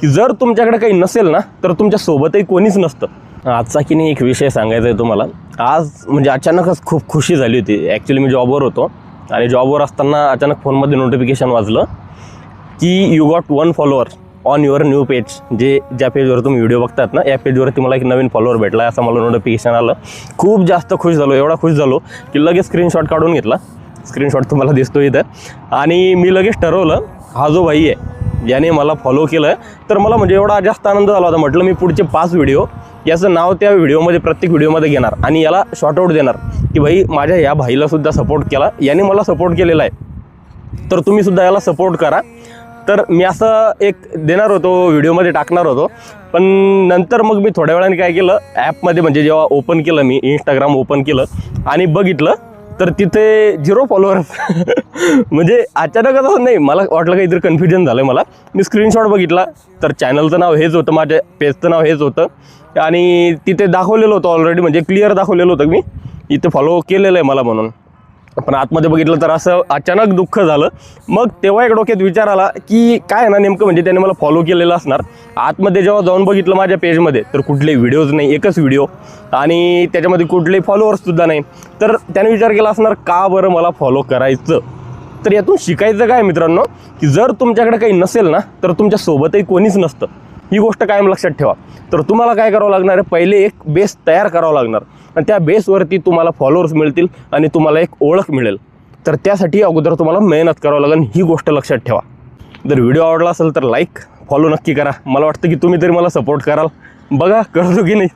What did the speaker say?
की जर तुमच्याकडे काही नसेल ना तर तुमच्या सोबतही कोणीच नसतं। आजचा की नाही एक विषय सांगायचा आहे तुम्हाला। आज म्हणजे अचानकच खूप खुशी झाली होती। ॲक्च्युली मी जॉबवर होतो आणि जॉबवर असताना अचानक फोनमध्ये नोटिफिकेशन वाजलं की you got 1 follower on your new page. ज्या पेजवर तुम्ही व्हिडिओ बघतात ना, या पेजवरती मला एक नवीन फॉलोअर भेटला असं मला नोटिफिकेशन आलं। खूप जास्त खुश झालो, एवढा खुश झालो की लगेच स्क्रीनशॉट काढून घेतला। स्क्रीनशॉट तुम्हाला दिसतो इथं। आणि मी लगेच ठरवलं, हा जो भाई आहे याने मला फॉलो केलं तर मला म्हणजे एवढा जास्त आनंद झाला होता। म्हटलं मी पुढचे 5 व्हिडिओ याचं नाव त्या व्हिडिओमध्ये प्रत्येक व्हिडिओमध्ये घेणार आणि याला शॉर्टआउट देणार की भाई माझ्या या भाईलासुद्धा सपोर्ट केला, याने मला सपोर्ट केलेला आहे, तर तुम्हीसुद्धा याला सपोर्ट करा। तर मी असं एक देणार होतो, व्हिडिओमध्ये टाकणार होतो। पण नंतर मग मी थोड्या वेळाने काय केलं, ॲपमध्ये म्हणजे जेव्हा ओपन केलं मी इंस्टाग्राम ओपन केलं आणि बघितलं तर तिथे 0 फॉलोअर्स म्हणजे अचानकच असं नाही, मला वाटलं काहीतरी कन्फ्युजन झालं मला। मी स्क्रीनशॉट बघितला तर चॅनलचं नाव हेच होतं, माझ्या पेजचं नाव हेच होतं आणि तिथे दाखवलेलं होतं ऑलरेडी, म्हणजे क्लिअर दाखवलेलं होतं मी इथे फॉलो केलेलं आहे मला म्हणून। पण आतमध्ये बघितलं तर असं अचानक दुःख झालं। मग तेव्हा एक डोक्यात विचार आला की काय ना नेमकं म्हणजे त्याने मला फॉलो केलेलं असणार। आतमध्ये जेव्हा जाऊन बघितलं माझ्या पेजमध्ये तर कुठलेही व्हिडिओज नाही, एकच व्हिडिओ आणि त्याच्यामध्ये कुठलेही फॉलोअर्ससुद्धा नाही। तर त्याने विचार केला असणार का बरं मला फॉलो करायचं। तर यातून शिकायचं काय मित्रांनो, की जर तुमच्याकडे काही नसेल ना तर तुमच्या सोबतही कोणीच नसतं, ही गोष्ट कायम लक्षात ठेवा। तर तुम्हाला काय करावं लागणार आहे, पहिले एक बेस तयार करावं लागणार आणि त्या बेसवरती तुम्हाला फॉलोअर्स मिळतील आणि तुम्हाला एक ओळख मिळेल। तर त्यासाठी अगोदर तुम्हाला मेहनत करावं लागेल, ही गोष्ट लक्षात ठेवा। जर व्हिडिओ आवडला असेल तर लाईक फॉलो नक्की करा। मला वाटतं की तुम्ही तरी मला सपोर्ट कराल, बघा करतो की नाही।